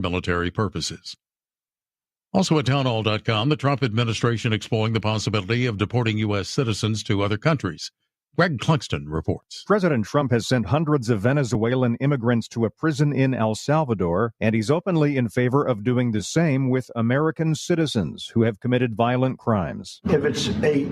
military purposes. Also at townhall.com, the Trump administration exploring the possibility of deporting U.S. citizens to other countries. Greg Cluxton reports. President Trump has sent hundreds of Venezuelan immigrants to a prison in El Salvador, and he's openly in favor of doing the same with American citizens who have committed violent crimes. If it's a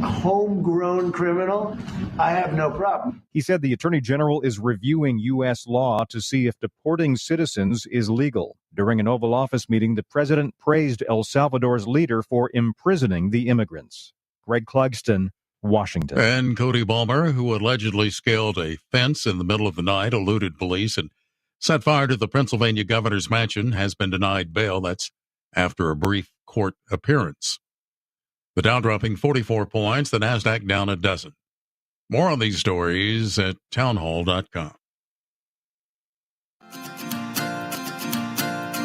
homegrown criminal, I have no problem. He said the Attorney General is reviewing U.S. law to see if deporting citizens is legal. During an Oval Office meeting, the president praised El Salvador's leader for imprisoning the immigrants. Greg Clugston, Washington. And Cody Balmer, who allegedly scaled a fence in the middle of the night, eluded police and set fire to the Pennsylvania governor's mansion, has been denied bail. That's after a brief court appearance. The Dow dropping 44 points, the NASDAQ down a dozen. More on these stories at townhall.com.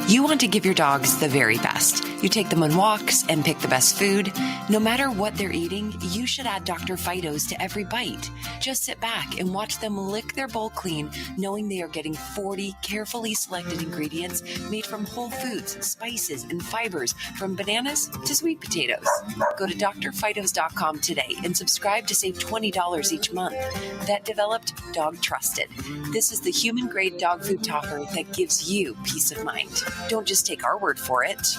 You want to give your dogs the very best. You take them on walks and pick the best food. No matter what they're eating, you should add Dr. Phytos to every bite. Just sit back and watch them lick their bowl clean, knowing they are getting 40 carefully selected ingredients made from whole foods, spices, and fibers, from bananas to sweet potatoes. Go to drphytos.com today and subscribe to save $20 each month. Vet developed, dog trusted. This is the human-grade dog food topper that gives you peace of mind. Don't just take our word for it.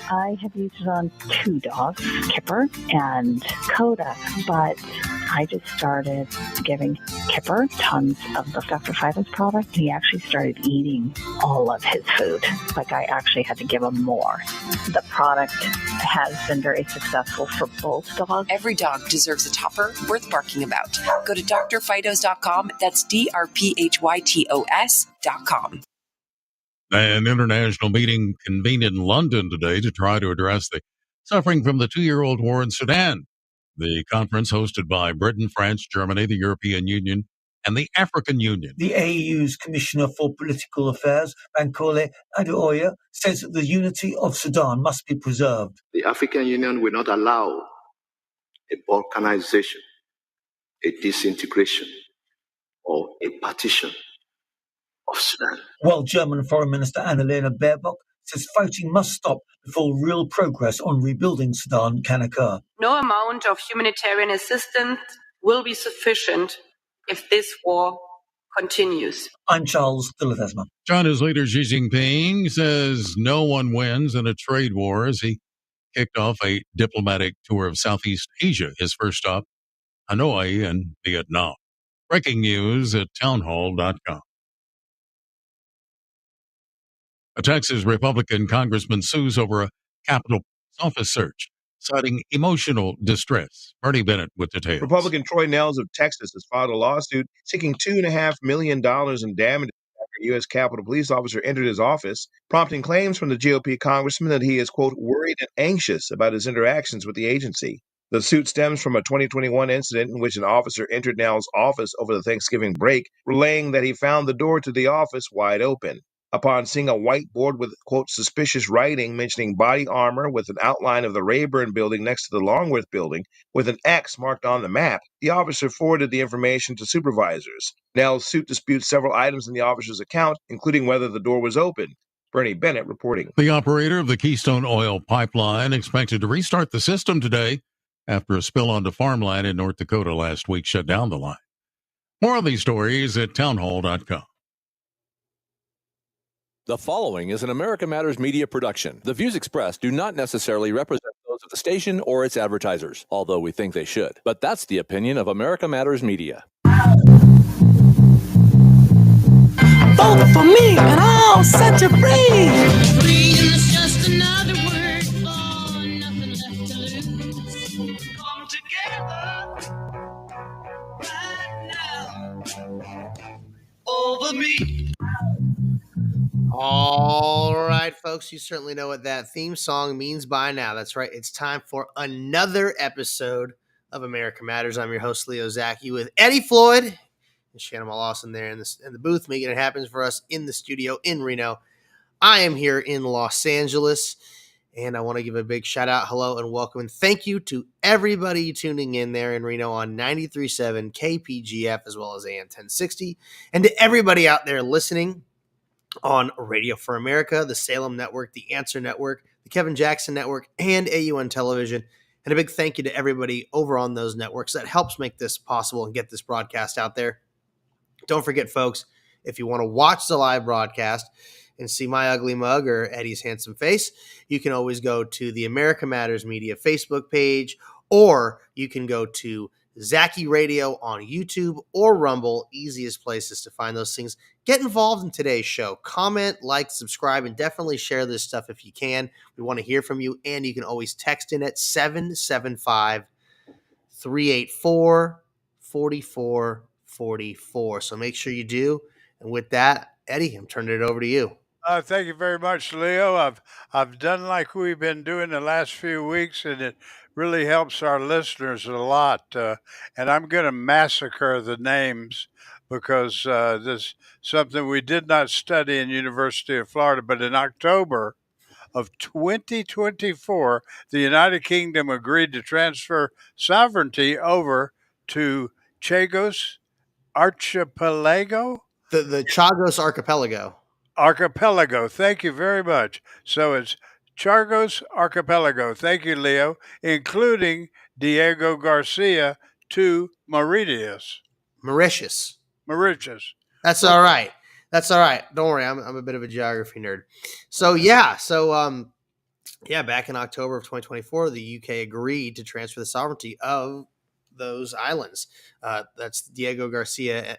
I have used it on 2 dogs, Kipper and Coda, but I just started giving Kipper tons of the Dr. Phytos product. He actually started eating all of his food. Like, I actually had to give him more. The product has been very successful for both dogs. Every dog deserves a topper worth barking about. Go to drphytos.com. That's drphytos.com. An international meeting convened in London today to try to address the suffering from the 2-year-old war in Sudan. The conference, hosted by Britain, France, Germany, the European Union, and the African Union. The AU's Commissioner for Political Affairs, Bankole Adeoye, says that the unity of Sudan must be preserved. The African Union will not allow a balkanization, a disintegration, or a partition of Sudan. While German Foreign Minister Annalena Baerbock says fighting must stop before real progress on rebuilding Sudan can occur. No amount of humanitarian assistance will be sufficient if this war continues. I'm Charles Philathesma. China's leader Xi Jinping says no one wins in a trade war as he kicked off a diplomatic tour of Southeast Asia, his first stop, Hanoi and Vietnam. Breaking news at townhall.com. A Texas Republican congressman sues over a Capitol office search, citing emotional distress. Bernie Bennett with details. Republican Troy Nehls of Texas has filed a lawsuit seeking $2.5 million in damages after a U.S. Capitol police officer entered his office, prompting claims from the GOP congressman that he is, quote, worried and anxious about his interactions with the agency. The suit stems from a 2021 incident in which an officer entered Nehls' office over the Thanksgiving break, relaying that he found the door to the office wide open. Upon seeing a whiteboard with, quote, suspicious writing mentioning body armor with an outline of the Rayburn building next to the Longworth building with an X marked on the map, the officer forwarded the information to supervisors. Nehls' suit disputes several items in the officer's account, including whether the door was open. Bernie Bennett reporting. The operator of the Keystone Oil Pipeline expected to restart the system today after a spill onto farmland in North Dakota last week shut down the line. More on these stories at townhall.com. The following is an America Matters media production. The views expressed do not necessarily represent those of the station or its advertisers, although we think they should. But that's the opinion of America Matters Media. Vote for me and I'll set you free. Freedom is just another word for nothing left to lose. Come together right now over me. All right, folks, you certainly know what that theme song means by now. That's right. It's time for another episode of America Matters. I'm your host, Leo Zacky, with Eddie Floyd and Shannon Lawson there in the booth, making it happen for us in the studio in Reno. I am here in Los Angeles, and I want to give a big shout out, hello, and welcome, and thank you to everybody tuning in there in Reno on 93.7 KPGF as well as AM 1060, and to everybody out there listening on Radio for America, the Salem Network, the Answer Network, the Kevin Jackson Network, and AUN Television. And a big thank you to everybody over on those networks that helps make this possible and get this broadcast out there. Don't forget, folks, if you want to watch the live broadcast and see my ugly mug or Eddie's handsome face, you can always go to the America Matters Media Facebook page, or you can go to Zacky Radio on YouTube or Rumble. Easiest places to find those things. Get involved in today's show. Comment, like, subscribe, and definitely share this stuff if you can. We want to hear from you, and you can always text in at 775-384-4444. So make sure you do. And with that, Eddie, I'm turning it over to you. Thank you very much, Leo. I've done like we've been doing the last few weeks, and it really helps our listeners a lot. And I'm going to massacre the names because this is something we did not study in University of Florida. But in October of 2024, the United Kingdom agreed to transfer sovereignty over to Chagos Archipelago. The Chagos Archipelago. Archipelago. Thank you very much. So it's Chagos Archipelago. Thank you, Leo, including Diego Garcia to Mauritius. Mauritius. That's all right. That's all right. Don't worry. I'm a bit of a geography nerd. So back in October of 2024, the UK agreed to transfer the sovereignty of those islands. That's Diego Garcia.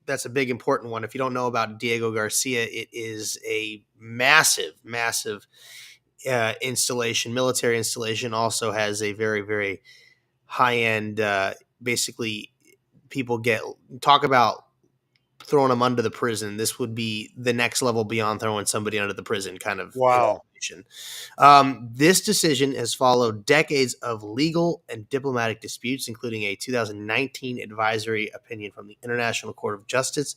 That's a big important one. If you don't know about Diego Garcia, it is a massive installation, military installation. Also has a very, very high end. Basically, people talk about throwing them under the prison. This would be the next level beyond throwing somebody under the prison kind of. Wow. This decision has followed decades of legal and diplomatic disputes, including a 2019 advisory opinion from the International Court of Justice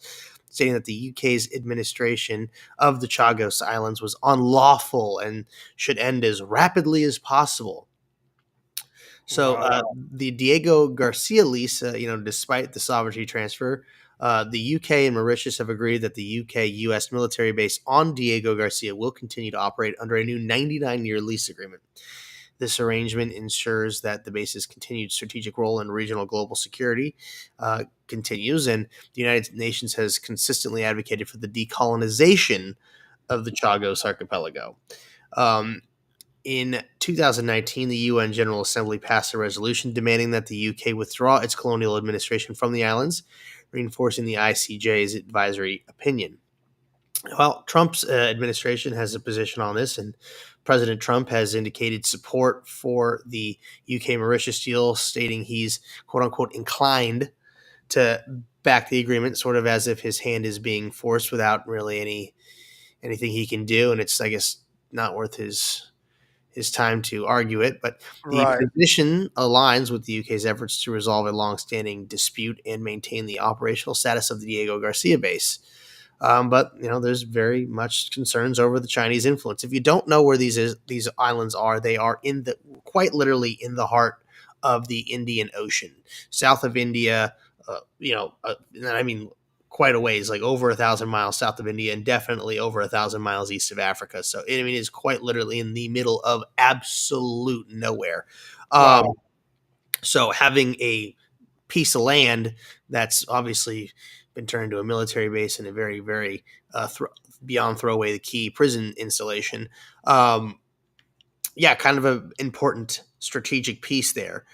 stating that the UK's administration of the Chagos Islands was unlawful and should end as rapidly as possible. So the Diego Garcia lease, despite the sovereignty transfer, the UK and Mauritius have agreed that the UK-US military base on Diego Garcia will continue to operate under a new 99-year lease agreement. This arrangement ensures that the base's continued strategic role in regional global security continues, and the United Nations has consistently advocated for the decolonization of the Chagos Archipelago. In 2019, the UN General Assembly passed a resolution demanding that the UK withdraw its colonial administration from the islands, reinforcing the ICJ's advisory opinion. Well, Trump's administration has a position on this, and President Trump has indicated support for the UK-Mauritius deal, stating he's, quote-unquote, inclined to back the agreement, sort of as if his hand is being forced without really anything he can do, and it's, I guess, not worth his time to argue it, but the position aligns with the UK's efforts to resolve a long-standing dispute and maintain the operational status of the Diego Garcia base. But there's very much concerns over the Chinese influence. If you don't know where these islands are, they are quite literally in the heart of the Indian Ocean, south of India. Quite a ways, like over 1,000 miles south of India and definitely over 1,000 miles east of Africa. So, it's quite literally in the middle of absolute nowhere. Wow. So having a piece of land that's obviously been turned into a military base and a very, very beyond throwaway the key prison installation. Kind of an important strategic piece there.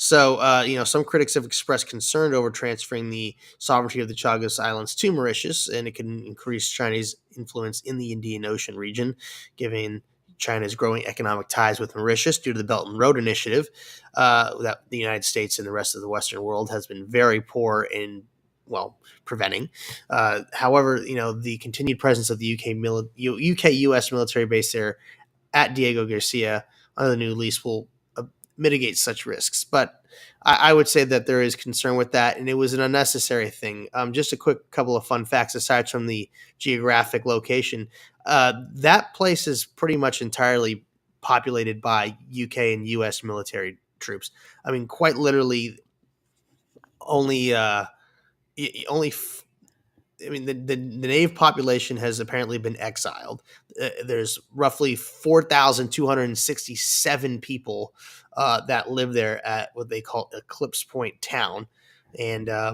So, some critics have expressed concern over transferring the sovereignty of the Chagos Islands to Mauritius, and it can increase Chinese influence in the Indian Ocean region, given China's growing economic ties with Mauritius due to the Belt and Road Initiative that the United States and the rest of the Western world has been very poor in, preventing. However, the continued presence of the UK-US military base there at Diego Garcia under the new lease will mitigate such risks. But I would say that there is concern with that, and it was an unnecessary thing. Just a quick couple of fun facts aside from the geographic location. That place is pretty much entirely populated by UK and US military troops. I mean, quite literally only I mean, the native population has apparently been exiled. There's roughly 4,267 people that live there at what they call Eclipse Point Town. And I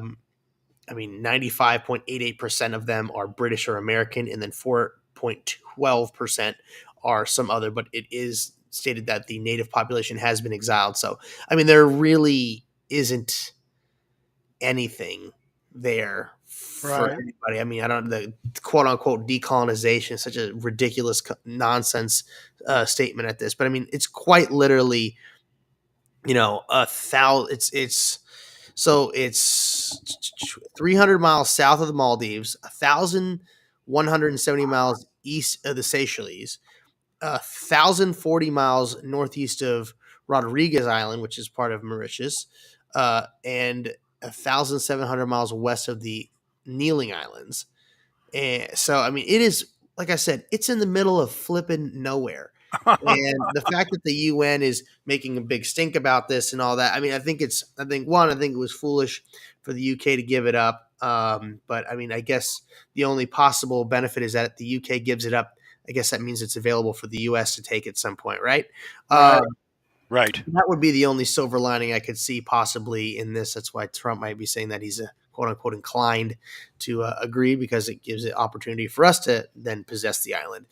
mean, 95.88% of them are British or American, and then 4.12% are some other, but it is stated that the native population has been exiled. So, I mean, there really isn't anything there for anybody. I mean, I don't, the quote unquote decolonization is such a ridiculous nonsense statement at this, but I mean, it's quite literally, it's 300 miles south of the Maldives, 1,170 miles east of the Seychelles, 1,040 miles northeast of Rodriguez Island, which is part of Mauritius, and 1,700 miles west of the Kneeling Islands. And so, I mean, it is, like I said, it's in the middle of flipping nowhere. And the fact that the UN is making a big stink about this and all that, I mean, I think it was foolish for the UK to give it up. But I mean, I guess the only possible benefit is that the UK gives it up. I guess that means it's available for the US to take at some point, right? Right. That would be the only silver lining I could see possibly in this. That's why Trump might be saying that he's quote unquote inclined to agree, because it gives the opportunity for us to then possess the island.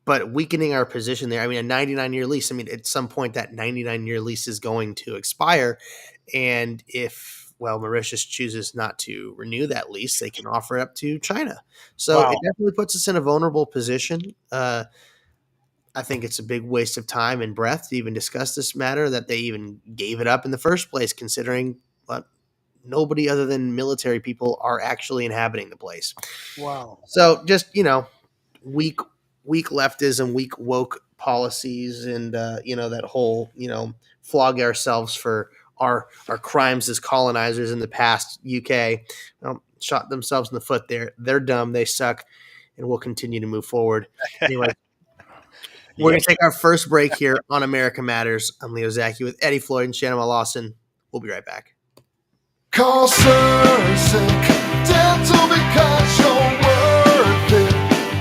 But weakening our position there, I mean, a 99-year lease, I mean, at some point that 99-year lease is going to expire. And if, Mauritius chooses not to renew that lease, they can offer it up to China. So It definitely puts us in a vulnerable position. I think it's a big waste of time and breath to even discuss this matter, that they even gave it up in the first place, considering nobody other than military people are actually inhabiting the place. Wow. So just, weak leftism, weak woke policies, and that whole flog ourselves for our crimes as colonizers in the past. UK shot themselves in the foot there. They're dumb, they suck, and we'll continue to move forward. Anyway, we're going to take our first break here on America Matters. I'm Leo Zacky with Eddie Floyd and Shannon Lawson. We'll be right back. Call Sursic Dental because you're worth it.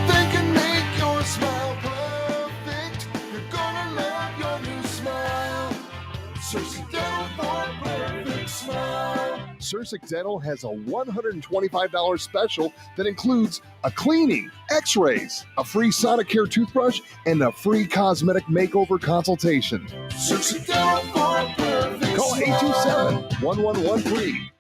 They can make your smile perfect. You're gonna love your new smile. Sursic Dental for a perfect smile. Sursic Dental has a $125 special that includes a cleaning, x-rays, a free Sonicare toothbrush, and a free cosmetic makeover consultation. Sursic Dental for a perfect Call 827-1113.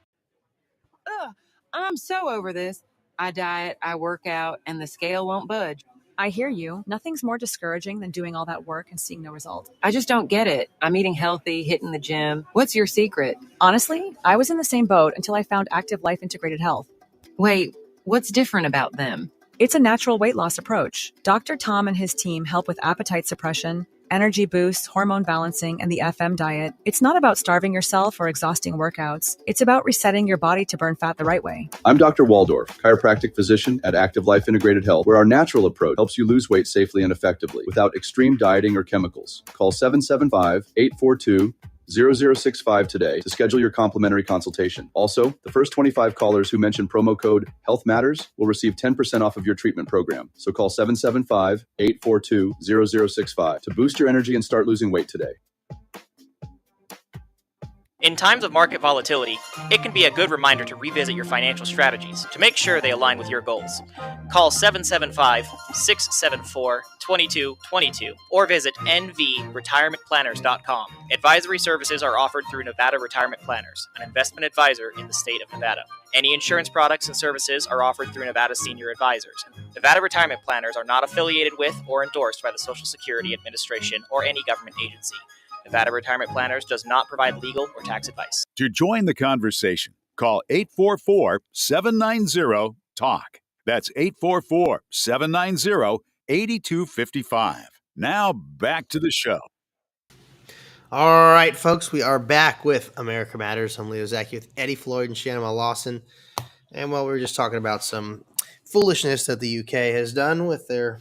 I'm so over this. I diet, I work out, and the scale won't budge. I hear you. Nothing's more discouraging than doing all that work and seeing no result. I just don't get it. I'm eating healthy, hitting the gym. What's your secret? Honestly, I was in the same boat until I found Active Life Integrated Health. Wait, what's different about them? It's a natural weight loss approach. Dr. Tom and his team help with appetite suppression, energy boosts, hormone balancing, and the FM diet. It's not about starving yourself or exhausting workouts. It's about resetting your body to burn fat the right way. I'm Dr. Waldorf, chiropractic physician at Active Life Integrated Health, where our natural approach helps you lose weight safely and effectively without extreme dieting or chemicals. Call 775-842-0065 today to schedule your complimentary consultation. Also, the first 25 callers who mention promo code Health Matters will receive 10% off of your treatment program. So call 775-842-0065 to boost your energy and start losing weight today. In times of market volatility, it can be a good reminder to revisit your financial strategies to make sure they align with your goals. Call 775-674-2222 or visit nvretirementplanners.com. Advisory services are offered through Nevada Retirement Planners, an investment advisor in the state of Nevada. Any insurance products and services are offered through Nevada Senior Advisors. Nevada Retirement Planners are not affiliated with or endorsed by the Social Security Administration or any government agency. Nevada Retirement Planners does not provide legal or tax advice. To join the conversation, call 844-790-TALK. That's 844-790-8255. Now back to the show. All right, folks, we are back with America Matters. I'm Leo Zacky with Eddie Floyd and Shannon Lawson. And we were just talking about some foolishness that the UK has done with their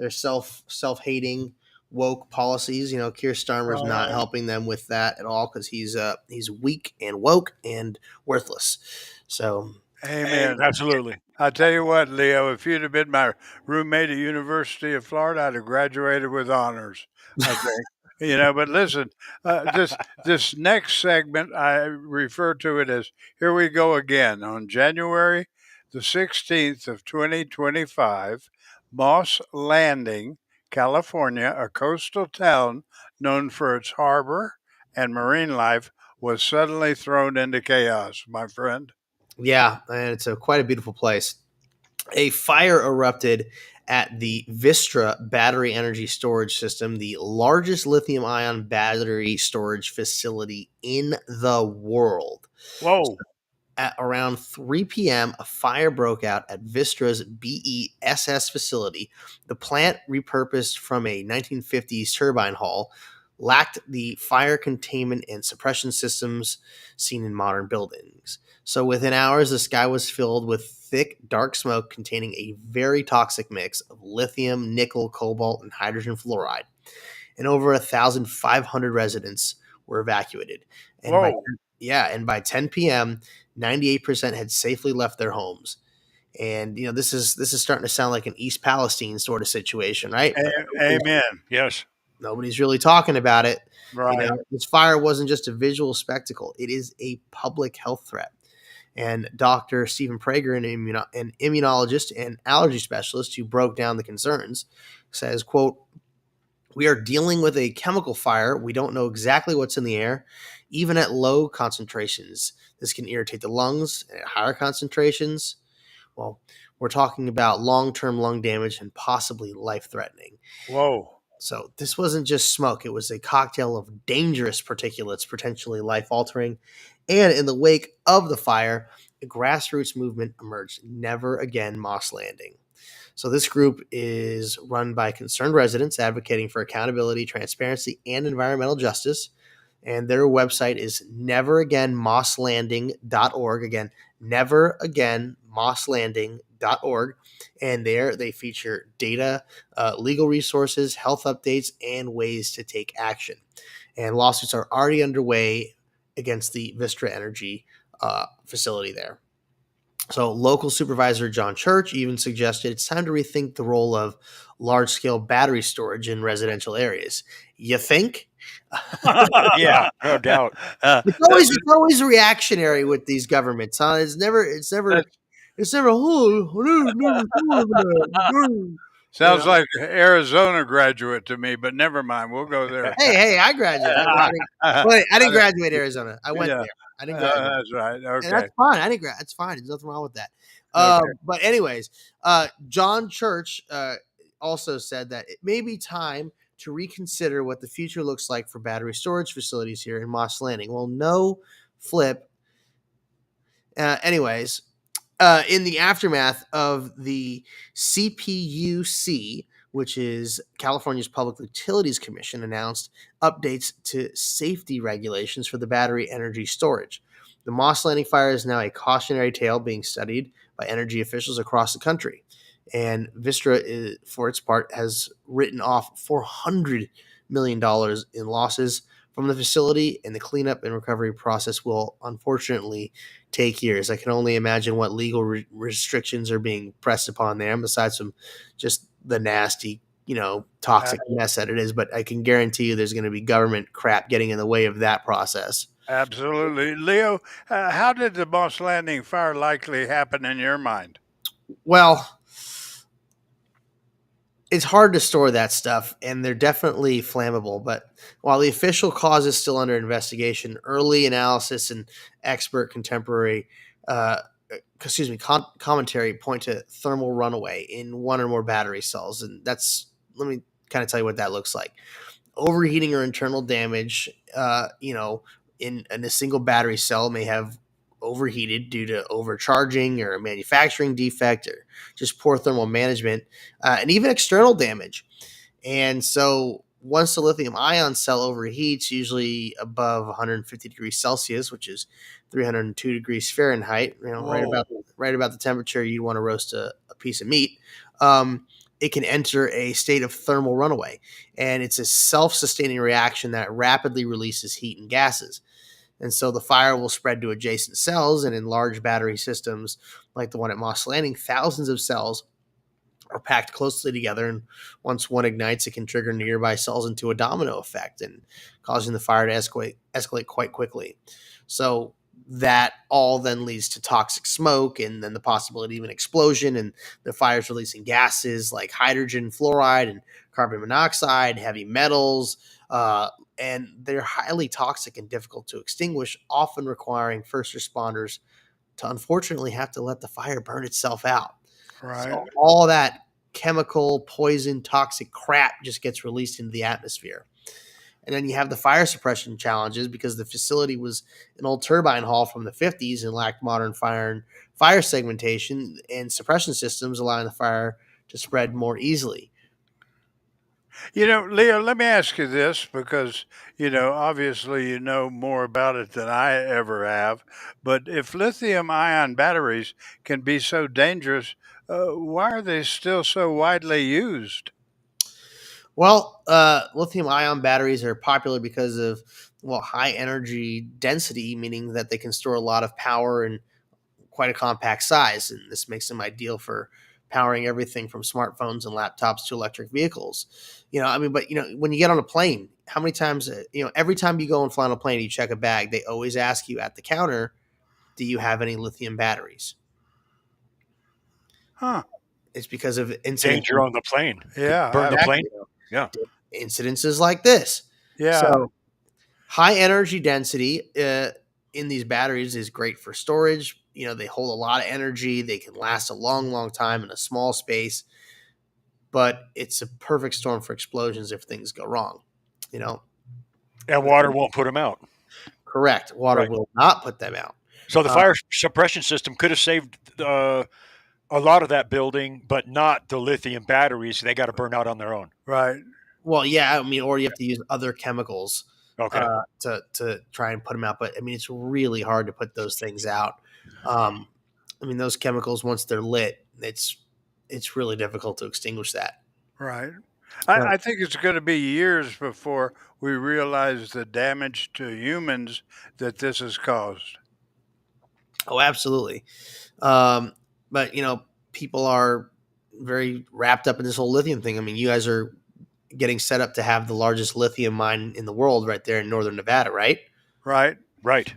self-hating woke policies. Keir Starmer's not helping them with that at all, because he's weak and woke and worthless. So Amen. Absolutely. I tell you what, Leo, if you'd have been my roommate at University of Florida, I'd have graduated with honors, I think. But listen, this next segment, I refer to it as Here We Go Again. On January the 16th of 2025, Moss Landing, California, a coastal town known for its harbor and marine life, was suddenly thrown into chaos, my friend. Yeah, and it's quite a beautiful place. A fire erupted at the Vistra battery energy storage system, the largest lithium ion battery storage facility in the world. Whoa. At around 3 p.m., a fire broke out at Vistra's BESS facility. The plant, repurposed from a 1950s turbine hall, lacked the fire containment and suppression systems seen in modern buildings. So within hours, the sky was filled with thick, dark smoke containing a very toxic mix of lithium, nickel, cobalt, and hydrogen fluoride. And over 1,500 residents were evacuated. And by 10 p.m., 98% had safely left their homes. And this is starting to sound like an East Palestine sort of situation, right? Amen. Yes. Nobody's really talking about it. Right. This fire wasn't just a visual spectacle. It is a public health threat. And Dr. Stephen Prager, an immunologist and allergy specialist who broke down the concerns, says, quote, "We are dealing with a chemical fire. We don't know exactly what's in the air. Even at low concentrations, this can irritate the lungs. And at higher concentrations, well, we're talking about long-term lung damage and possibly life-threatening." Whoa. So this wasn't just smoke. It was a cocktail of dangerous particulates, potentially life-altering. And in the wake of the fire, a grassroots movement emerged. Never Again Moss Landing. So this group is run by concerned residents advocating for accountability, transparency, and environmental justice. And their website is neveragainmosslanding.org. Again, neveragainmosslanding.org. And there they feature data, legal resources, health updates, and ways to take action. And lawsuits are already underway against the Vistra Energy facility there. So local supervisor John Church even suggested it's time to rethink the role of large-scale battery storage in residential areas. You think? Yeah, no doubt. It's always reactionary with these governments, huh? It's never. Sounds like an Arizona graduate to me, but never mind. We'll go there. Hey, I graduated. I didn't graduate Arizona. I went there. I didn't graduate. That's right. Okay. And that's fine. I didn't graduate. It's fine. There's nothing wrong with that. But anyways, John Church also said that it may be time to reconsider what the future looks like for battery storage facilities here in Moss Landing. Well, no flip. Anyways, in the aftermath of the CPUC, which is California's Public Utilities Commission, announced updates to safety regulations for the battery energy storage. The Moss Landing fire is now a cautionary tale being studied by energy officials across the country. And Vistra, for its part, has written off $400 million in losses from the facility, and the cleanup and recovery process will unfortunately take years. I can only imagine what legal restrictions are being pressed upon there, besides from just the nasty, toxic mess that it is. But I can guarantee you there's going to be government crap getting in the way of that process. Absolutely. Leo, how did the Moss Landing fire likely happen in your mind? Well, it's hard to store that stuff, and they're definitely flammable. But while the official cause is still under investigation, early analysis and expert commentary point to thermal runaway in one or more battery cells. And let me kind of tell you what that looks like. Overheating or internal damage, in a single battery cell may have overheated due to overcharging or a manufacturing defect or just poor thermal management, and even external damage. And so once the lithium ion cell overheats, usually above 150 degrees Celsius, which is 302 degrees Fahrenheit, right about the temperature you'd want to roast a piece of meat, it can enter a state of thermal runaway. And it's a self-sustaining reaction that rapidly releases heat and gases. And so the fire will spread to adjacent cells, and in large battery systems, like the one at Moss Landing, thousands of cells are packed closely together, and once one ignites, it can trigger nearby cells into a domino effect and causing the fire to escalate quite quickly. So that all then leads to toxic smoke and then the possibility of an explosion, and the fire's releasing gases like hydrogen fluoride and carbon monoxide, heavy metals, and they're highly toxic and difficult to extinguish, often requiring first responders to unfortunately have to let the fire burn itself out. Right. So all that chemical, poison, toxic crap just gets released into the atmosphere. And then you have the fire suppression challenges because the facility was an old turbine hall from the 50s and lacked modern fire segmentation and suppression systems, allowing the fire to spread more easily. Leo, let me ask you this because, obviously you know more about it than I ever have. But if lithium ion batteries can be so dangerous, why are they still so widely used? Well, lithium ion batteries are popular because of, high energy density, meaning that they can store a lot of power in quite a compact size. And this makes them ideal for powering everything from smartphones and laptops to electric vehicles. But when you get on a plane, how many times, every time you go and fly on a plane, you check a bag, they always ask you at the counter, do you have any lithium batteries? Huh. It's because of Danger on the plane. Yeah. Burn the plane. Yeah. Incidences like this. Yeah. So high energy density in these batteries is great for storage. They hold a lot of energy. They can last a long, long time in a small space, but it's a perfect storm for explosions if things go wrong, And water won't put them out. Correct. Water will not put them out. So the fire suppression system could have saved a lot of that building, but not the lithium batteries. They got to burn out on their own. Right. Well, yeah. Or you have to use other chemicals to try and put them out. But it's really hard to put those things out. Those chemicals, once they're lit, it's really difficult to extinguish that. Right. I think it's going to be years before we realize the damage to humans that this has caused. Oh, absolutely. But people are very wrapped up in this whole lithium thing. You guys are getting set up to have the largest lithium mine in the world right there in northern Nevada, right? Right. Right.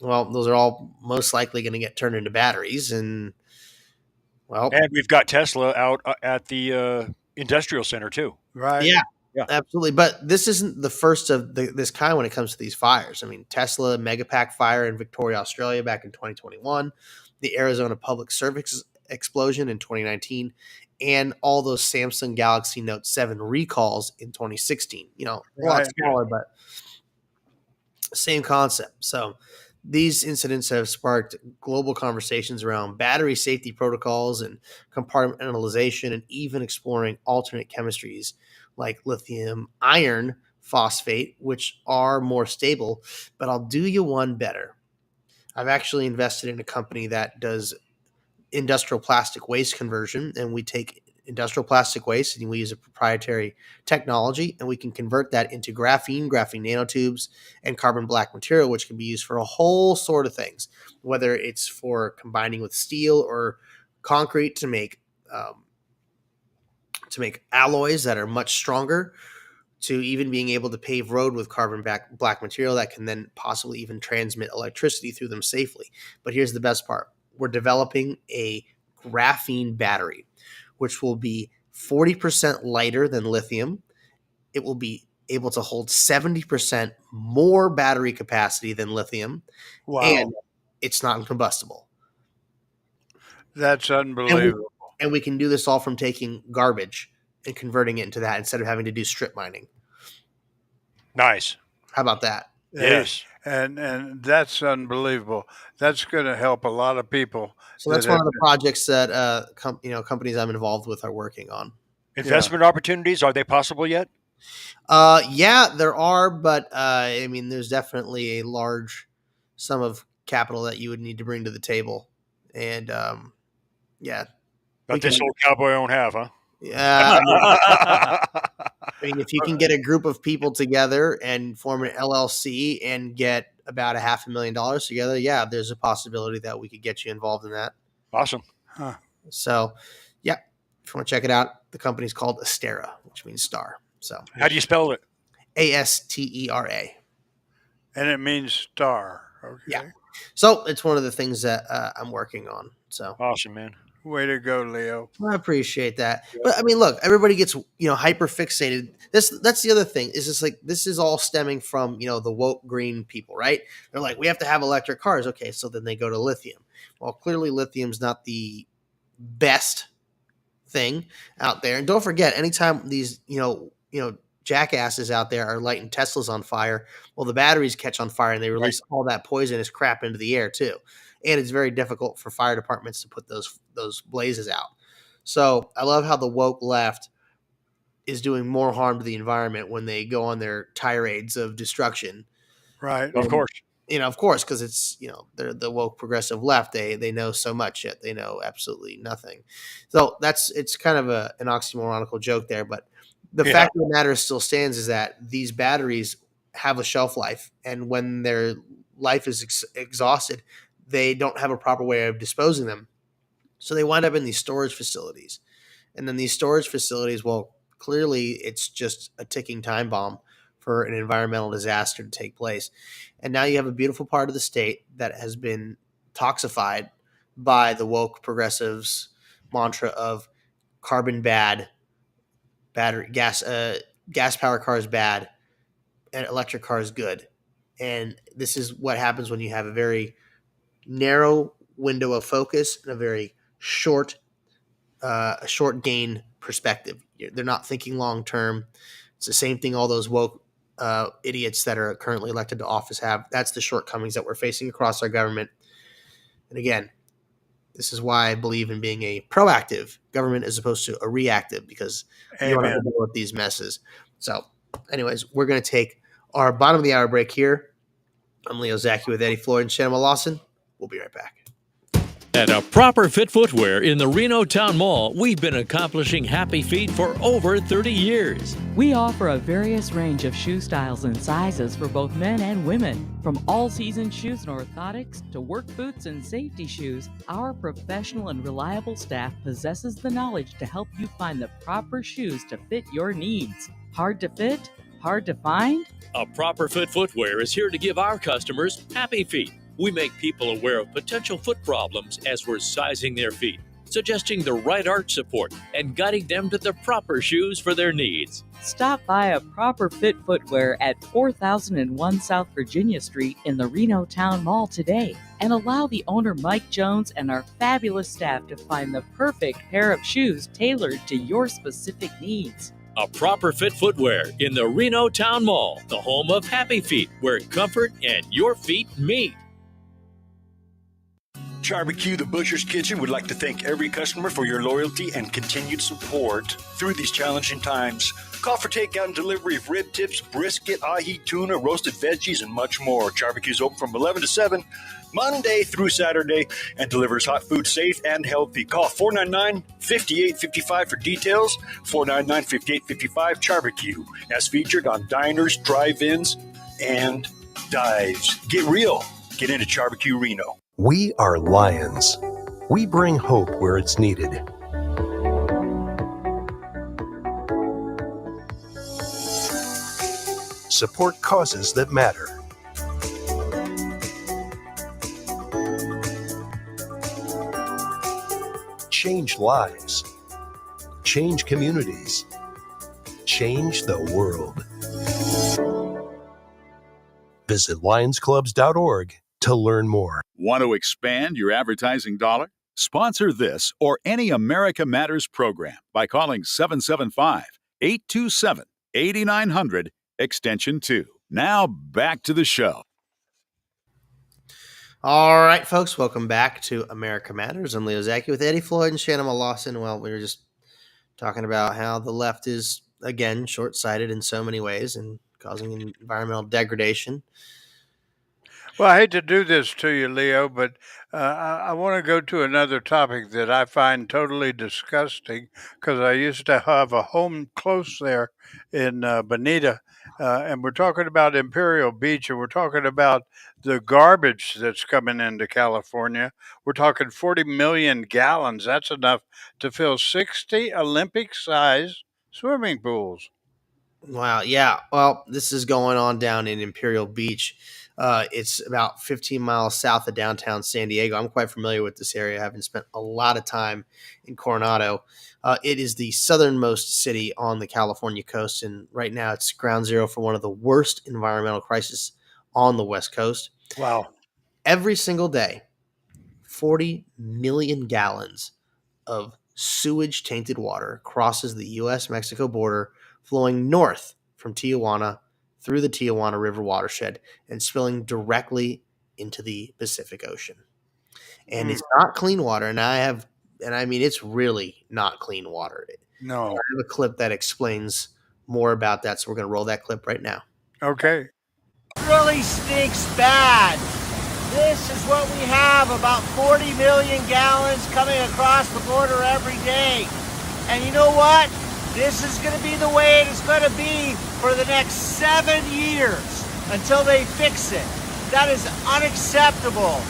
Well, those are all most likely going to get turned into batteries, and we've got Tesla out at the industrial center too. Right. Yeah, absolutely. But this isn't the first of this kind when it comes to these fires. Tesla Megapack fire in Victoria, Australia back in 2021, the Arizona Public Service explosion in 2019, and all those Samsung Galaxy Note 7 recalls in 2016. A lot smaller, but same concept. So these incidents have sparked global conversations around battery safety protocols and compartmentalization, and even exploring alternate chemistries like lithium iron phosphate, which are more stable. But I'll do you one better. I've actually invested in a company that does industrial plastic waste conversion, and we take industrial plastic waste and we use a proprietary technology, and we can convert that into graphene nanotubes, and carbon black material, which can be used for a whole sort of things, whether it's for combining with steel or concrete to make alloys that are much stronger, to even being able to pave road with carbon black material that can then possibly even transmit electricity through them safely. But here's the best part. We're developing a graphene battery, which will be 40% lighter than lithium. It will be able to hold 70% more battery capacity than lithium. Wow. And it's not incombustible. That's unbelievable. And we can do this all from taking garbage and converting it into that instead of having to do strip mining. Nice. How about that? Yes. And that's unbelievable. That's going to help a lot of people. So that's one of the projects that companies I'm involved with are working on. Investment opportunities, are they possible yet? Yeah, there are, but there's definitely a large sum of capital that you would need to bring to the table. And But this old cowboy won't have, huh? Yeah. If you can get a group of people together and form an LLC and get about $500,000 together, there's a possibility that we could get you involved in that. Awesome. Huh. So, yeah, if you want to check it out, the company's called Astera, which means star. So, how do you spell it? Astera. And it means star. Okay. Yeah. So it's one of the things that I'm working on. So awesome, man. Way to go, Leo. I appreciate that. But I mean, look, everybody gets, hyper fixated. That's the other thing is just like, this is all stemming from, the woke green people, right? They're like, we have to have electric cars. Okay. So then they go to lithium. Well, clearly lithium's not the best thing out there. And don't forget, anytime these, jackasses out there are lighting Teslas on fire, well, the batteries catch on fire and they release all that poisonous crap into the air too. And it's very difficult for fire departments to put those blazes out. So I love how the woke left is doing more harm to the environment when they go on their tirades of destruction. Right. Of course. Of course, because it's, they're the woke progressive left. They know so much, yet they know absolutely nothing. So it's kind of an oxymoronical joke there, but the fact of the matter still stands is that these batteries have a shelf life, and when their life is exhausted, they don't have a proper way of disposing them. So they wind up in these storage facilities. And then these storage facilities, well, clearly it's just a ticking time bomb for an environmental disaster to take place. And now you have a beautiful part of the state that has been toxified by the woke progressives mantra of carbon bad, battery gas power cars bad, and electric cars good. And this is what happens when you have a very narrow window of focus and a very short gain perspective. They're not thinking long term. It's the same thing all those woke idiots that are currently elected to office have. That's the shortcomings that we're facing across our government. And again, this is why I believe in being a proactive government as opposed to a reactive, because you don't have to deal with these messes. So anyways, we're going to take our bottom of the hour break here. I'm Leo Zacky with Eddie Floyd and Shannon Lawson. We'll be right back. At A Proper Fit Footwear in the Reno Town Mall, we've been accomplishing happy feet for over 30 years. We offer a various range of shoe styles and sizes for both men and women. From all-season shoes and orthotics to work boots and safety shoes, our professional and reliable staff possesses the knowledge to help you find the proper shoes to fit your needs. Hard to fit? Hard to find? A Proper Fit Footwear is here to give our customers happy feet. We make people aware of potential foot problems as we're sizing their feet, suggesting the right arch support, and guiding them to the proper shoes for their needs. Stop by A Proper Fit Footwear at 4001 South Virginia Street in the Reno Town Mall today, and allow the owner Mike Jones and our fabulous staff to find the perfect pair of shoes tailored to your specific needs. A Proper Fit Footwear in the Reno Town Mall, the home of happy feet, where comfort and your feet meet. Barbecue the Butcher's Kitchen would like to thank every customer for your loyalty and continued support through these challenging times. Call for takeout and delivery of rib tips, brisket, ahi, tuna, roasted veggies, and much more. Barbecue's open from 11 to 7, Monday through Saturday, and delivers hot food safe and healthy. Call 499-5855 for details. 499-5855 Barbecue, as featured on diners, drive-ins, and dives. Get real. Get into Barbecue Reno. We are Lions. We bring hope where it's needed. Support causes that matter. Change lives. Change communities. Change the world. Visit lionsclubs.org to learn more. Want to expand your advertising dollar? Sponsor this or any America Matters program by calling 775-827-8900, extension 2. Now back to the show. All right, folks, welcome back to America Matters. I'm Leo Zacky with Eddie Floyd and Shannon Lawson. Well, we were just talking about how the left is, again, short-sighted in so many ways and causing environmental degradation. Well, I hate to do this to you, Leo, but I want to go to another topic that I find totally disgusting because I used to have a home close there in Bonita, And we're talking about Imperial Beach, and we're talking about the garbage that's coming into California. We're talking 40 million gallons. That's enough to fill 60 Olympic-sized swimming pools. Wow. Yeah. Well, this is going on down in Imperial Beach. It's about 15 miles south of downtown San Diego. I'm quite familiar with this area, having spent a lot of time in Coronado. It is the southernmost city on the California coast, and right now it's ground zero for one of the worst environmental crises on the West Coast. Wow. Every single day, 40 million gallons of sewage tainted water crosses the U.S. Mexico border, flowing north from Tijuana through the Tijuana River watershed and spilling directly into the Pacific Ocean. And it's not clean water. And I mean, it's really not clean water. No. I have a clip that explains more about that. So we're going to roll that clip right now. Okay. Really stinks bad. This is what we have, about 40 million gallons coming across the border every day. And you know what? This is going to be the way it is going to be for the next 7 years until they fix it. That is unacceptable.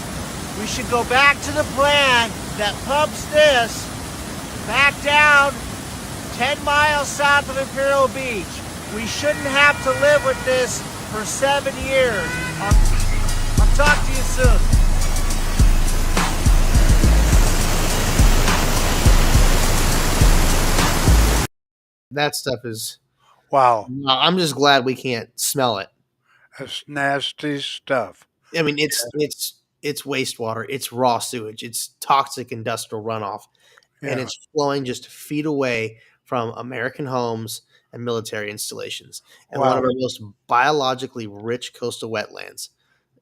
We should go back to the plan that pumps this back down 10 miles south of Imperial Beach. We shouldn't have to live with this for 7 years. I'll talk to you soon. That stuff is wow. I'm just glad we can't smell it. That's nasty stuff. I mean, it's wastewater, it's raw sewage, it's toxic industrial runoff, and Yeah. it's flowing just feet away from American homes and military installations, and one of Wow. our most biologically rich coastal wetlands.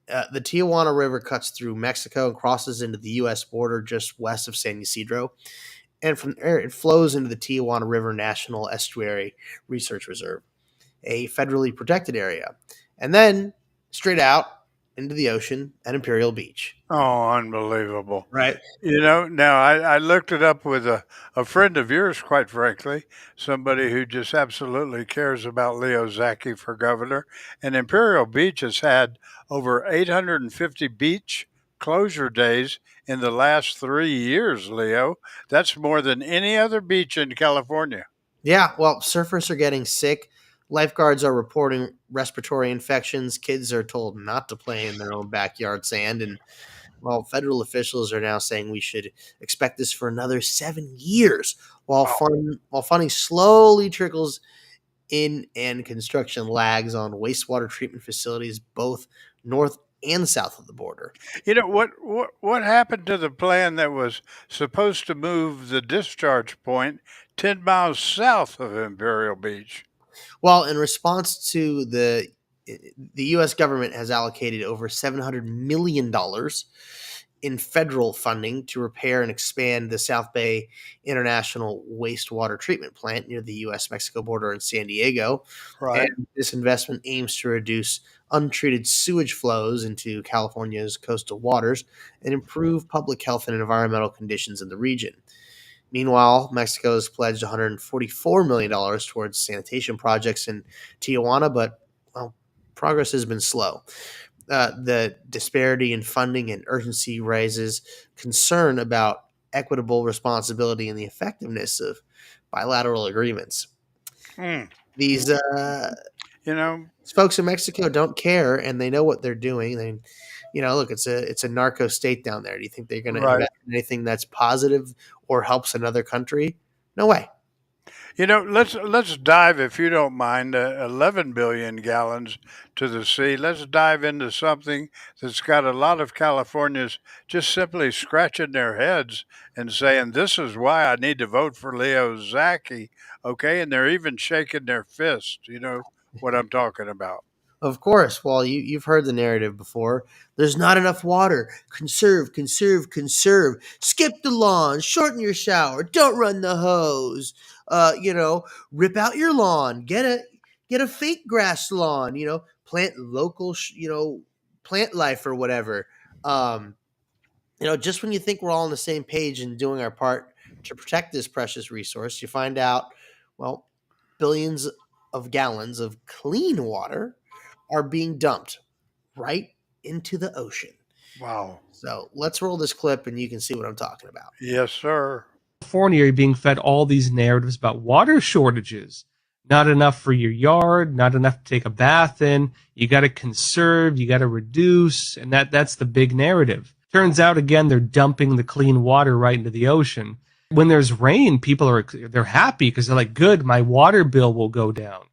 The Tijuana River cuts through Mexico and crosses into the U.S. border just west of San Ysidro. And from there, it flows into the Tijuana River National Estuary Research Reserve, a federally protected area, and then straight out into the ocean at Imperial Beach. Oh, unbelievable. Right. You know, now I looked it up with a friend of yours, quite frankly, somebody who just absolutely cares about Leo Zacky for governor. And Imperial Beach has had over 850 beach closure days in the last 3 years, Leo. That's more than any other beach in California. Yeah, well, surfers are getting sick. Lifeguards are reporting respiratory infections. Kids are told not to play in their own backyard sand. And, well, federal officials are now saying we should expect this for another 7 years while funding slowly trickles in and construction lags on wastewater treatment facilities both north and south of the border. You know, what happened to the plan that was supposed to move the discharge point 10 miles south of Imperial Beach? Well, in response to the U.S. government has allocated over $700 million in federal funding to repair and expand the South Bay International Wastewater Treatment Plant near the U.S.-Mexico border in San Diego. Right. And this investment aims to reduce untreated sewage flows into California's coastal waters and improve public health and environmental conditions in the region. Meanwhile, Mexico has pledged $144 million towards sanitation projects in Tijuana, but well, progress has been slow. The disparity in funding and urgency raises concern about equitable responsibility and the effectiveness of bilateral agreements. These folks in Mexico don't care, and they know what they're doing. They, look, it's a narco state down there. Do you think they're going to invest in anything that's positive or helps another country? No way. You know, let's dive, if you don't mind, 11 billion gallons to the sea. Let's dive into something that's got a lot of Californians just simply scratching their heads and saying, this is why I need to vote for Leo Zacky, okay? And they're even shaking their fist. You know what I'm talking about. Of course. Well, you've heard the narrative before. There's not enough water. Conserve, conserve, conserve. Skip the lawn. Shorten your shower. Don't run the hose. Rip out your lawn. Get a fake grass lawn. Plant local. Plant life or whatever. Just when you think we're all on the same page and doing our part to protect this precious resource, you find out, well, billions of gallons of clean water are being dumped right into the ocean. Wow. So let's roll this clip and you can see what I'm talking about. Yes, sir. California, you're being fed all these narratives about water shortages. Not enough for your yard, not enough to take a bath in. You got to conserve, you got to reduce, and that's the big narrative. Turns out, again, they're dumping the clean water right into the ocean. When there's rain, they're happy because they're like, good, my water bill will go down.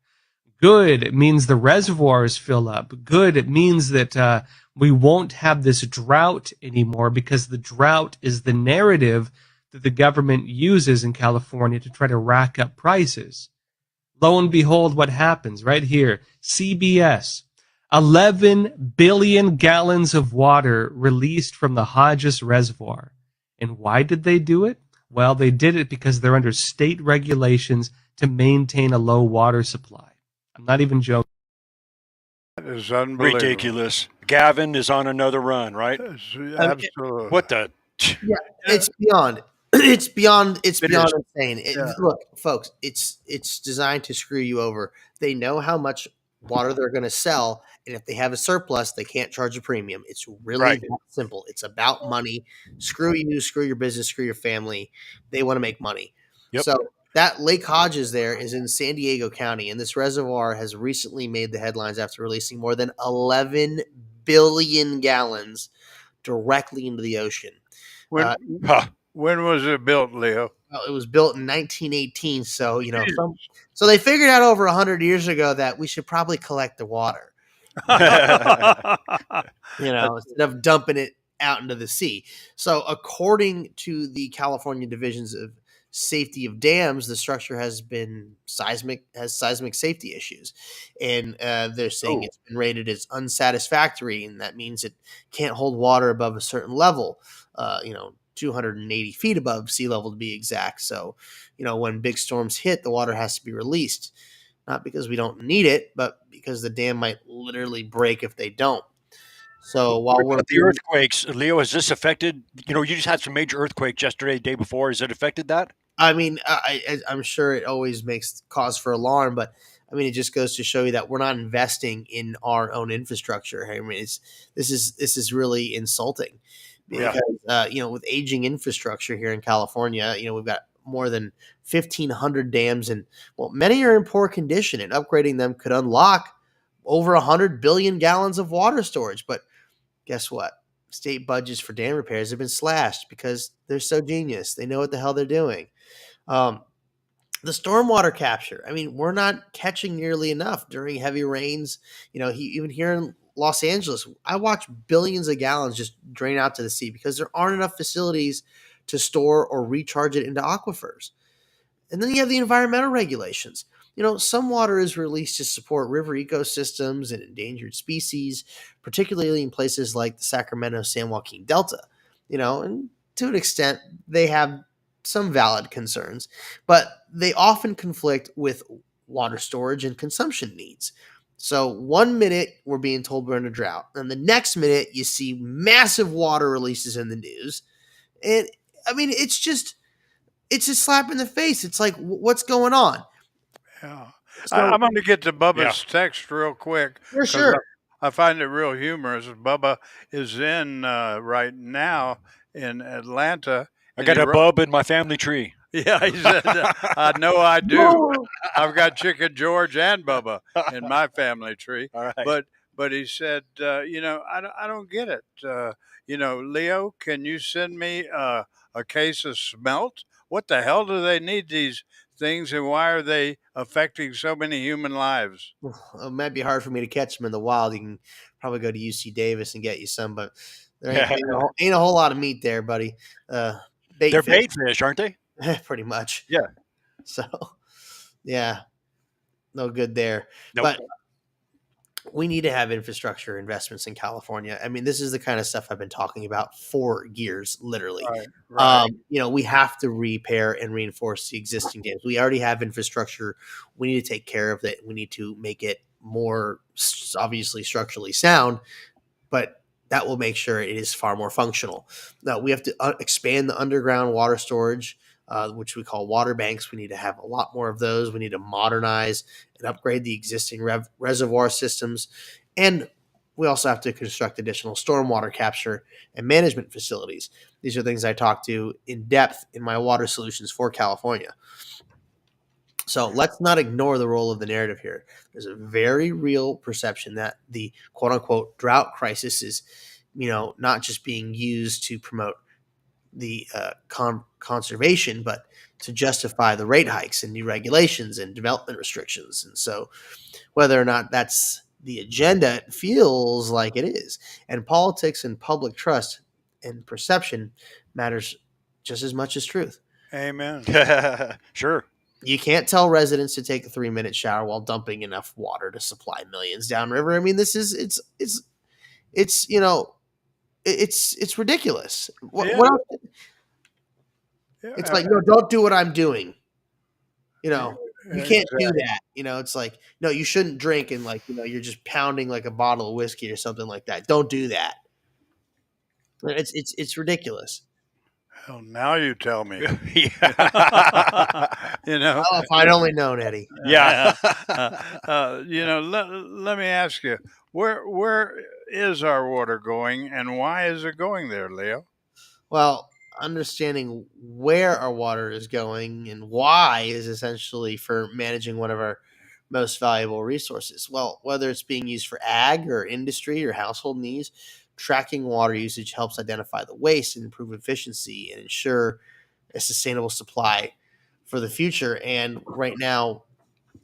Good, it means the reservoirs fill up. Good, it means that we won't have this drought anymore because the drought is the narrative that the government uses in California to try to rack up prices. Lo and behold, what happens right here? CBS, 11 billion gallons of water released from the Hodges Reservoir. And why did they do it? Well, they did it because they're under state regulations to maintain a low water supply. I'm not even joking. That is unbelievable. Ridiculous. Gavin is on another run, right? Absolutely. What the? Yeah, it's beyond. It's beyond insane. Yeah. Look, folks, it's designed to screw you over. They know how much water they're going to sell, and if they have a surplus, they can't charge a premium. It's really that simple. It's about money. Screw you, screw your business, screw your family. They want to make money. Yep. So that Lake Hodges there is in San Diego County, and this reservoir has recently made the headlines after releasing more than 11 billion gallons directly into the ocean. When was it built, Leo? Well, it was built in 1918, so so they figured out over 100 years ago that we should probably collect the water, instead of dumping it out into the sea. So, according to the California Divisions of Safety of Dams, the structure has seismic safety issues, and they're saying it's been rated as unsatisfactory, and that means it can't hold water above a certain level. 280 feet above sea level to be exact. So, when big storms hit, the water has to be released, not because we don't need it, but because the dam might literally break if they don't. So while we're the earthquakes, Leo, has this affected? You just had some major earthquakes yesterday, day before. Has it affected that? I mean, I'm sure it always makes cause for alarm, but I mean, it just goes to show you that we're not investing in our own infrastructure. I mean, this is really insulting. Because, with aging infrastructure here in California, we've got more than 1,500 dams, and many are in poor condition, and upgrading them could unlock over 100 billion gallons of water storage. But guess what? State budgets for dam repairs have been slashed because they're so genius. They know what the hell they're doing. The stormwater capture. I mean, we're not catching nearly enough during heavy rains. Even here in Los Angeles, I watch billions of gallons just drain out to the sea because there aren't enough facilities to store or recharge it into aquifers. And then you have the environmental regulations. Some water is released to support river ecosystems and endangered species, particularly in places like the Sacramento-San Joaquin Delta. And to an extent, they have some valid concerns, but they often conflict with water storage and consumption needs. So 1 minute we're being told we're in a drought, and the next minute you see massive water releases in the news. And I mean, it's just a slap in the face. It's like, what's going on? Yeah. I'm going to get to Bubba's text real quick. For sure. I find it real humorous. Bubba is in right now in Atlanta. I got a bub in my family tree. Yeah, he said, I know I do. I've got Chicken George and Bubba in my family tree. All right. But he said, I don't get it. Leo, can you send me a case of smelt? What the hell do they need these things, and why are they affecting so many human lives? It might be hard for me to catch them in the wild. You can probably go to UC Davis and get you some, but there ain't a whole lot of meat there, buddy. They're bait fish, aren't they? Pretty much. Yeah. So, yeah, no good there. Nope. But we need to have infrastructure investments in California. I mean, this is the kind of stuff I've been talking about for years, literally. Right. We have to repair and reinforce the existing dams. We already have infrastructure. We need to take care of it. We need to make it more, obviously, structurally sound, but that will make sure it is far more functional. Now, we have to expand the underground water storage. which we call water banks. We need to have a lot more of those. We need to modernize and upgrade the existing reservoir systems. And we also have to construct additional stormwater capture and management facilities. These are things I talk to in depth in my water solutions for California. So let's not ignore the role of the narrative here. There's a very real perception that the quote unquote drought crisis is, not just being used to promote the conservation, but to justify the rate hikes and new regulations and development restrictions. And so whether or not that's the agenda, it feels like it is. And politics and public trust and perception matters just as much as truth. Amen. Sure. You can't tell residents to take a 3-minute shower while dumping enough water to supply millions downriver. I mean, this is it's ridiculous. What else? It's like, no, don't do what I'm doing. You can't do that. It's like, no, you shouldn't drink and you're just pounding like a bottle of whiskey or something like that. Don't do that. It's ridiculous. Well, now you tell me. Oh, if I'd only known, Eddie. Yeah. Let me ask you, where is our water going, and why is it going there, Leo? Well, understanding where our water is going and why is essentially for managing one of our most valuable resources. Well, whether it's being used for ag or industry or household needs, tracking water usage helps identify the waste and improve efficiency and ensure a sustainable supply for the future. And right now,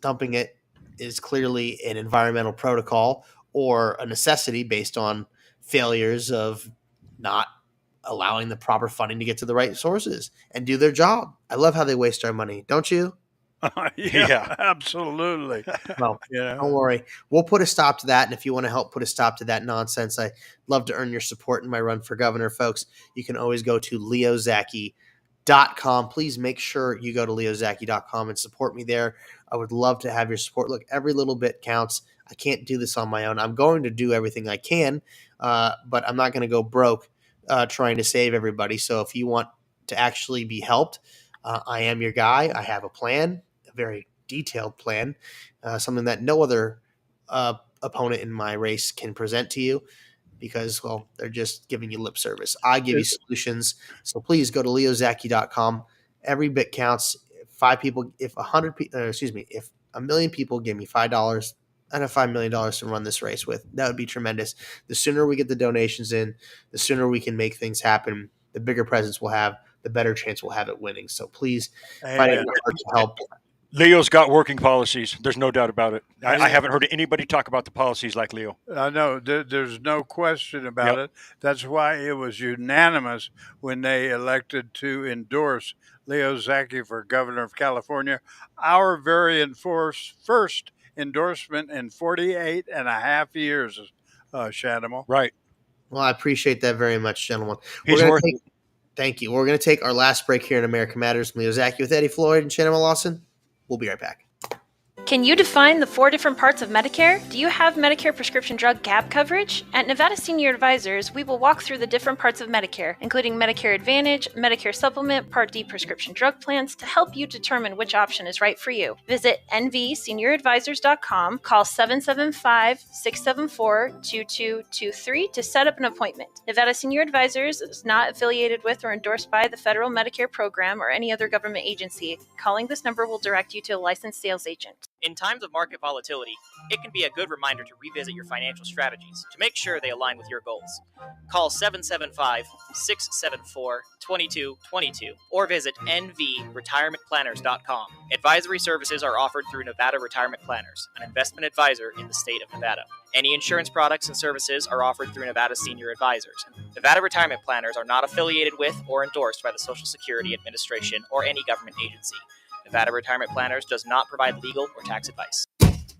dumping it is clearly an environmental protocol or a necessity based on failures of not allowing the proper funding to get to the right sources and do their job. I love how they waste our money. Don't you? Yeah, absolutely. Well, don't worry. We'll put a stop to that. And if you want to help put a stop to that nonsense, I love to earn your support in my run for governor, folks. You can always go to leozacky.com. Please make sure you go to leozacky.com and support me there. I would love to have your support. Look, every little bit counts. I can't do this on my own. I'm going to do everything I can, but I'm not going to go broke trying to save everybody. So if you want to actually be helped, I am your guy. I have a plan, a very detailed plan, something that no other opponent in my race can present to you because, well, they're just giving you lip service. I give you solutions. So please go to leozacky.com. Every bit counts. If a million people give me $5, I have $5 million to run this race with. That would be tremendous. The sooner we get the donations in, the sooner we can make things happen, the bigger presence we'll have, the better chance we'll have at winning. So please find it hard to help. Leo's got working policies. There's no doubt about it. I haven't heard anybody talk about the policies like Leo. I know. There's no question about it. That's why it was unanimous when they elected to endorse Leo Zacky for governor of California. Our very first endorsement in 48 and a half years, Shanimal. Right. Well, I appreciate that very much, gentlemen. Thank you. We're going to take our last break here in America Matters. Leo Zacky with Eddie Floyd and Shanimal Lawson. We'll be right back. Can you define the 4 different parts of Medicare? Do you have Medicare prescription drug gap coverage? At Nevada Senior Advisors, we will walk through the different parts of Medicare, including Medicare Advantage, Medicare Supplement, Part D prescription drug plans to help you determine which option is right for you. Visit nvsenioradvisors.com, call 775-674-2223 to set up an appointment. Nevada Senior Advisors is not affiliated with or endorsed by the federal Medicare program or any other government agency. Calling this number will direct you to a licensed sales agent. In times of market volatility, it can be a good reminder to revisit your financial strategies to make sure they align with your goals. Call 775-674-2222 or visit nvretirementplanners.com. Advisory services are offered through Nevada Retirement Planners, an investment advisor in the state of Nevada. Any insurance products and services are offered through Nevada Senior Advisors. Nevada Retirement Planners are not affiliated with or endorsed by the Social Security Administration or any government agency. Nevada Retirement Planners does not provide legal or tax advice.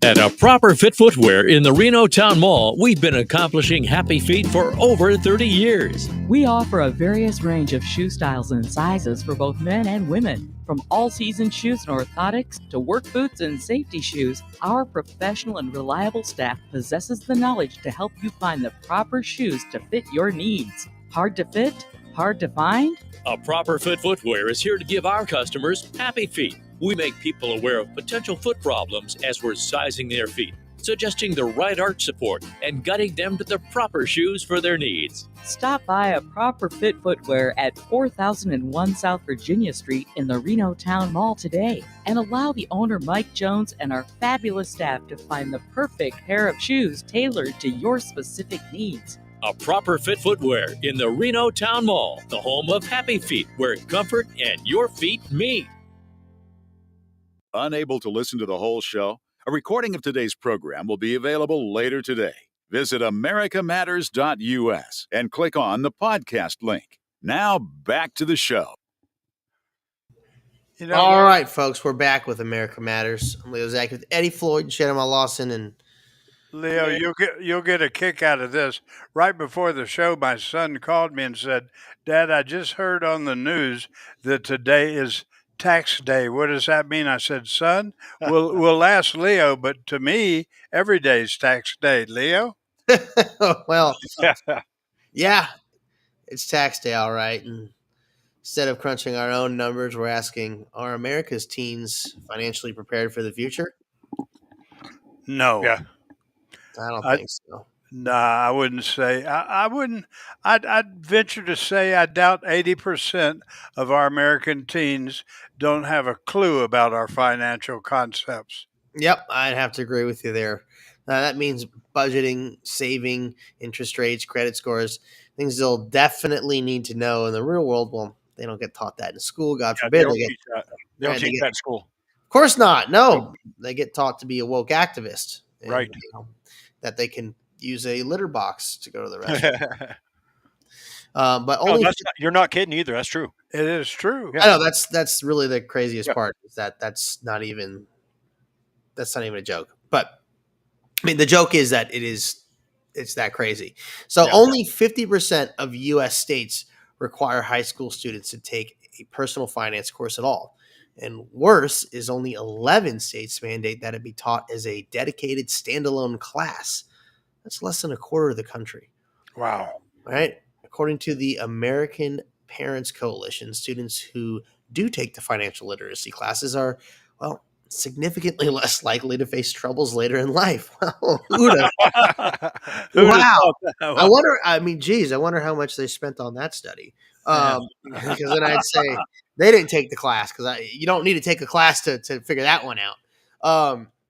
At A Proper Fit Footwear in the Reno Town Mall, we've been accomplishing happy feet for over 30 years. We offer a various range of shoe styles and sizes for both men and women. From all-season shoes and orthotics to work boots and safety shoes, our professional and reliable staff possesses the knowledge to help you find the proper shoes to fit your needs. Hard to fit? Hard to find? A Proper Fit Footwear is here to give our customers happy feet. We make people aware of potential foot problems as we're sizing their feet, suggesting the right arch support, and guiding them to the proper shoes for their needs. Stop by a Proper Fit Footwear at 4001 South Virginia Street in the Reno Town Mall today, and allow the owner Mike Jones and our fabulous staff to find the perfect pair of shoes tailored to your specific needs. A Proper Fit Footwear in the Reno Town Mall, the home of happy feet, where comfort and your feet meet. Unable to listen to the whole show? A recording of today's program will be available later today. Visit americamatters.us and click on the podcast link. Now back to the show. All right, folks, we're back with America Matters. I'm Leo Zacky with Eddie Floyd and Shannon Lawson. And Leo, you'll get a kick out of this. Right before the show, my son called me and said, "Dad, I just heard on the news that today is tax day. What does that mean?" I said, "Son, we'll ask Leo, but to me, every day is tax day." Leo? Well, yeah, it's tax day, all right. And instead of crunching our own numbers, we're asking, are America's teens financially prepared for the future? No. Yeah. I don't think so. Nah, I wouldn't say. I wouldn't. I'd venture to say I doubt 80% of our American teens don't have a clue about our financial concepts. Yep, I'd have to agree with you there. That means budgeting, saving, interest rates, credit scores, things they'll definitely need to know in the real world. Well, they don't get taught that in school. God forbid. They don't teach that. They don't teach that in school. Of course not. No, they get taught to be a woke activist. And, right. That they can use a litter box to go to the restroom. But only you're not kidding either. That's true. It is true. Yeah. I know that's really the craziest part is that's not even a joke. But I mean, the joke is that it's that crazy. So only 50% of U.S. states require high school students to take a personal finance course at all. And worse is only 11 states mandate that it be taught as a dedicated standalone class. That's less than a quarter of the country. Wow. All right. According to the American Parents Coalition, students who do take the financial literacy classes are, well, significantly less likely to face troubles later in life. Wow. I wonder how much they spent on that study. Because then I'd say they didn't take the class because you don't need to take a class to figure that one out.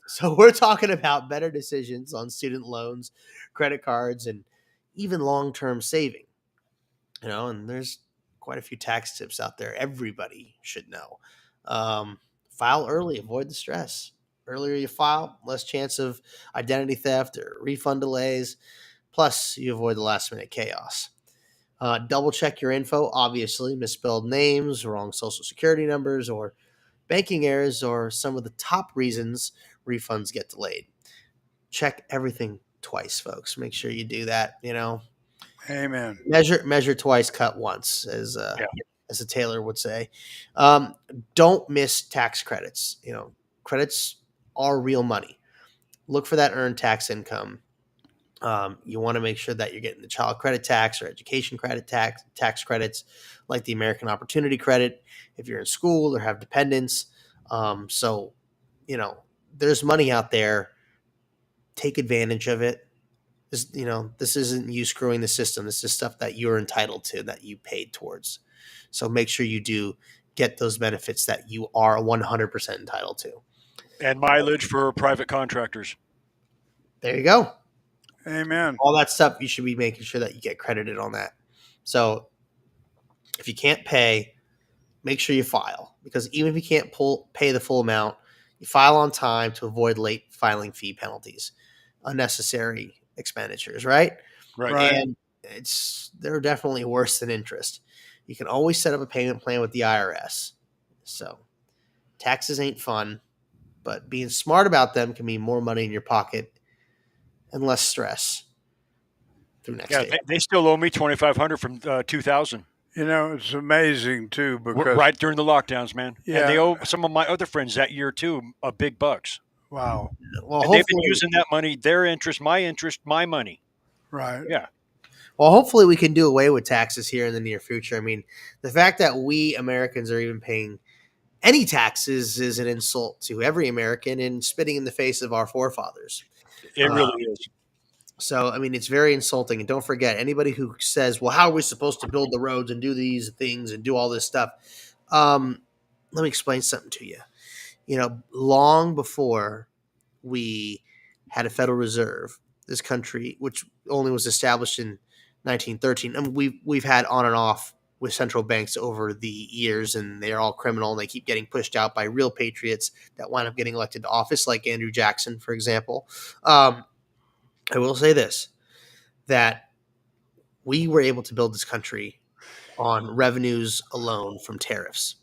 So we're talking about better decisions on student loans, credit cards, and even long-term saving. And there's quite a few tax tips out there everybody should know. File early, avoid the stress. Earlier you file, less chance of identity theft or refund delays. Plus, you avoid the last-minute chaos. Double check your info. Obviously, misspelled names, wrong social security numbers, or banking errors are some of the top reasons refunds get delayed. Check everything twice, folks. Make sure you do that. Amen. Measure twice, cut once, as a tailor would say. Don't miss tax credits. Credits are real money. Look for that earned tax income. You want to make sure that you're getting the child credit tax or education credit tax credits like the American Opportunity Credit if you're in school or have dependents. So, there's money out there. Take advantage of it. This isn't you screwing the system. This is stuff that you're entitled to, that you paid towards. So make sure you do get those benefits that you are 100% entitled to. And mileage for private contractors. There you go. Amen. All that stuff, you should be making sure that you get credited on that. So if you can't pay, make sure you file. Because even if you can't pay the full amount, you file on time to avoid late filing fee penalties, unnecessary expenditures, right? Right. And they're definitely worse than interest. You can always set up a payment plan with the IRS. So taxes ain't fun, but being smart about them can mean more money in your pocket and less stress through next year. They still owe me $2,500 from 2000. It's amazing too because right during the lockdowns, man. Yeah. And they owe some of my other friends that year too big bucks. Wow. Well, and they've been using that money, their interest, my money. Right. Yeah. Well, hopefully we can do away with taxes here in the near future. I mean, the fact that we Americans are even paying any taxes is an insult to every American and spitting in the face of our forefathers. It really is. So, I mean, it's very insulting. And don't forget, anybody who says, well, how are we supposed to build the roads and do these things and do all this stuff? Let me explain something to you. You know, long before we had a Federal Reserve, this country, which only was established in 1913, and we've had on and off with central banks over the years, and they're all criminal, and they keep getting pushed out by real patriots that wind up getting elected to office, like Andrew Jackson, for example. I will say this, that we were able to build this country on revenues alone from tariffs.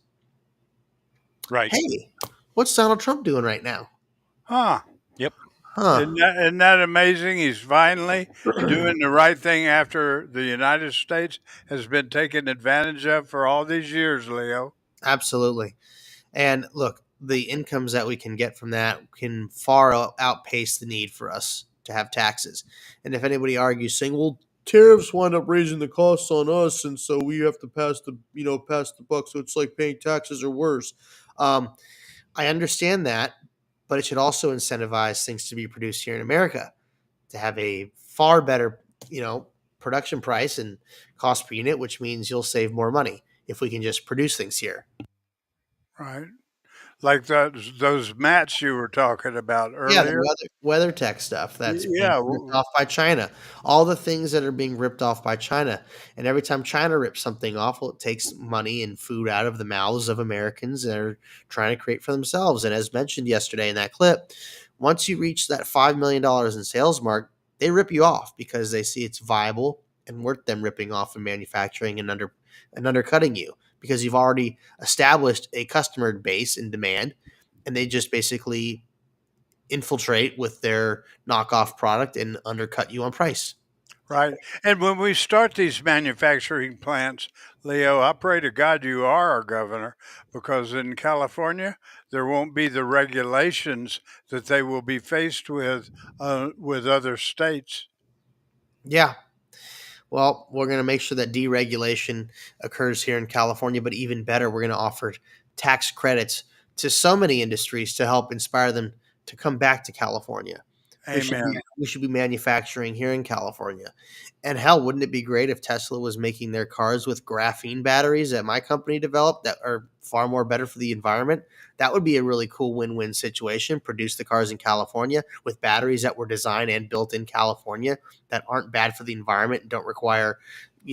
Right. Hey, what's Donald Trump doing right now? Yep. Isn't that amazing? He's finally doing the right thing after the United States has been taken advantage of for all these years, Leo. Absolutely. And look, the incomes that we can get from that can far outpace the need for us to have taxes. And if anybody argues saying, well, tariffs wind up raising the costs on us, and so we have to pass the buck, so it's like paying taxes or worse. I understand that, but it should also incentivize things to be produced here in America to have a far better, production price and cost per unit, which means you'll save more money if we can just produce things here. Right. Like those mats you were talking about earlier. Yeah, the weather tech stuff that's being ripped off by China. All the things that are being ripped off by China. And every time China rips something off, well, it takes money and food out of the mouths of Americans that are trying to create for themselves. And as mentioned yesterday in that clip, once you reach that $5 million in sales mark, they rip you off because they see it's viable and worth them ripping off and manufacturing and undercutting you, because you've already established a customer base in demand, and they just basically infiltrate with their knockoff product and undercut you on price. Right. And when we start these manufacturing plants, Leo, I pray to God you are our governor, because in California, there won't be the regulations that they will be faced with other states. Yeah. Well, we're going to make sure that deregulation occurs here in California, but even better, we're going to offer tax credits to so many industries to help inspire them to come back to California. Amen. We should be manufacturing here in California. And hell, wouldn't it be great if Tesla was making their cars with graphene batteries that my company developed that are far more better for the environment? That would be a really cool win-win situation. Produce the cars in California with batteries that were designed and built in California that aren't bad for the environment and don't require,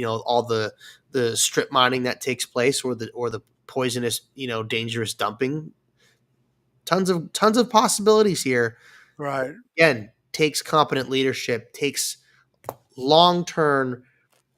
all the strip mining that takes place or the poisonous, dangerous dumping. Tons of possibilities here. Right. Again, takes competent leadership, takes long-term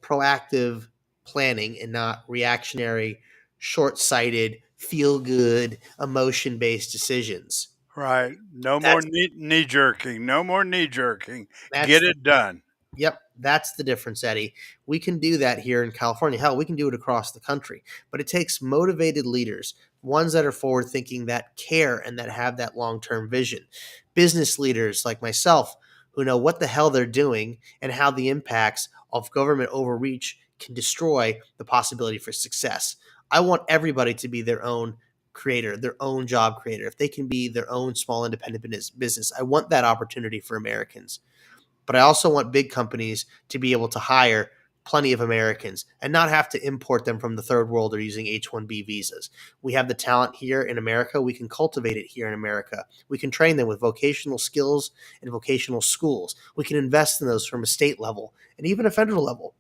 proactive planning and not reactionary, short-sighted, feel-good, emotion-based decisions. Right. No more knee-jerking. No more knee-jerking. Get it done. Yep. That's the difference, Eddie. We can do that here in California. Hell, we can do it across the country. But it takes motivated leaders, ones that are forward-thinking, that care, and that have that long-term vision. Business leaders like myself who know what the hell they're doing and how the impacts of government overreach can destroy the possibility for success. I want everybody to be their own creator, their own job creator. If they can be their own small independent business, I want that opportunity for Americans. But I also want big companies to be able to hire plenty of Americans and not have to import them from the third world or using H-1B visas. We have the talent here in America. We can cultivate it here in America. We can train them with vocational skills and vocational schools. We can invest in those from a state level and even a federal level.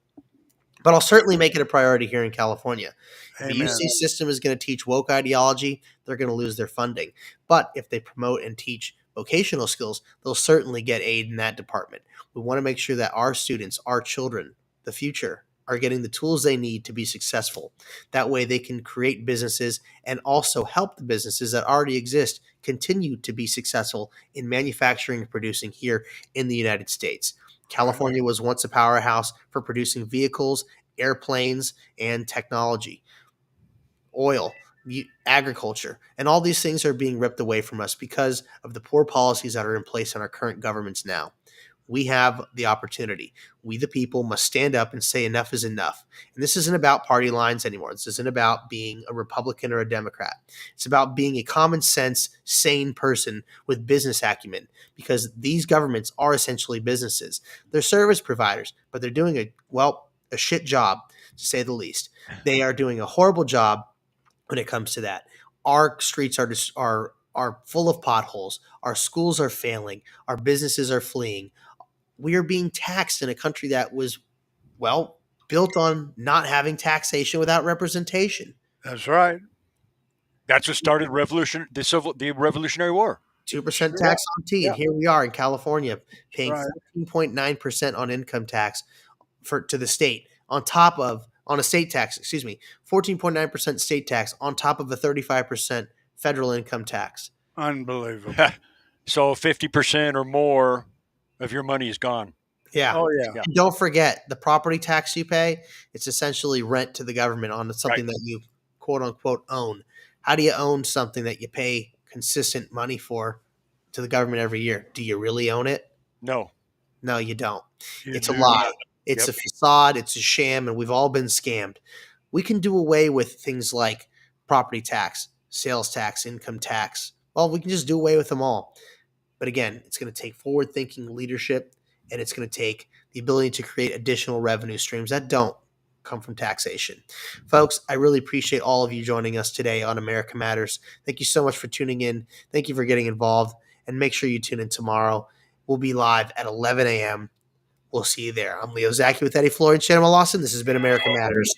But I'll certainly make it a priority here in California. If the UC system is going to teach woke ideology, they're going to lose their funding. But if they promote and teach vocational skills, they'll certainly get aid in that department. We want to make sure that our students, our children, the future, are getting the tools they need to be successful. That way they can create businesses and also help the businesses that already exist continue to be successful in manufacturing and producing here in the United States. California was once a powerhouse for producing vehicles, airplanes, and technology, oil, agriculture, and all these things are being ripped away from us because of the poor policies that are in place in our current governments now. we have the opportunity. We, the people, must stand up and say enough is enough. And this isn't about party lines anymore. This isn't about being a Republican or a Democrat. It's about being a common sense, sane person with business acumen, because these governments are essentially businesses. They're service providers, but they're doing a shit job, to say the least. They are doing a horrible job when it comes to that. Our streets are full of potholes. Our schools are failing. Our businesses are fleeing. We are being taxed in a country that was, built on not having taxation without representation. That's right. That's what started the Revolutionary War. 2% tax on tea, and here we are in California paying 14.9% on income tax to the state on a state tax. 14.9% state tax on top of a 35% federal income tax. Unbelievable. So 50% or more of your money is gone. Yeah. Oh, yeah. And don't forget, the property tax you pay, it's essentially rent to the government on something that you quote unquote own. How do you own something that you pay consistent money for to the government every year? Do you really own it? No. No, you don't. It's a lie. It's a facade. It's a sham, and we've all been scammed. We can do away with things like property tax, sales tax, income tax. Well, we can just do away with them all. But again, it's going to take forward-thinking leadership, and it's going to take the ability to create additional revenue streams that don't come from taxation. Folks, I really appreciate all of you joining us today on America Matters. Thank you so much for tuning in. Thank you for getting involved, and make sure you tune in tomorrow. We'll be live at 11 a.m. We'll see you there. I'm Leo Zacky with Eddie Floyd and Shannon Lawson. This has been America Matters.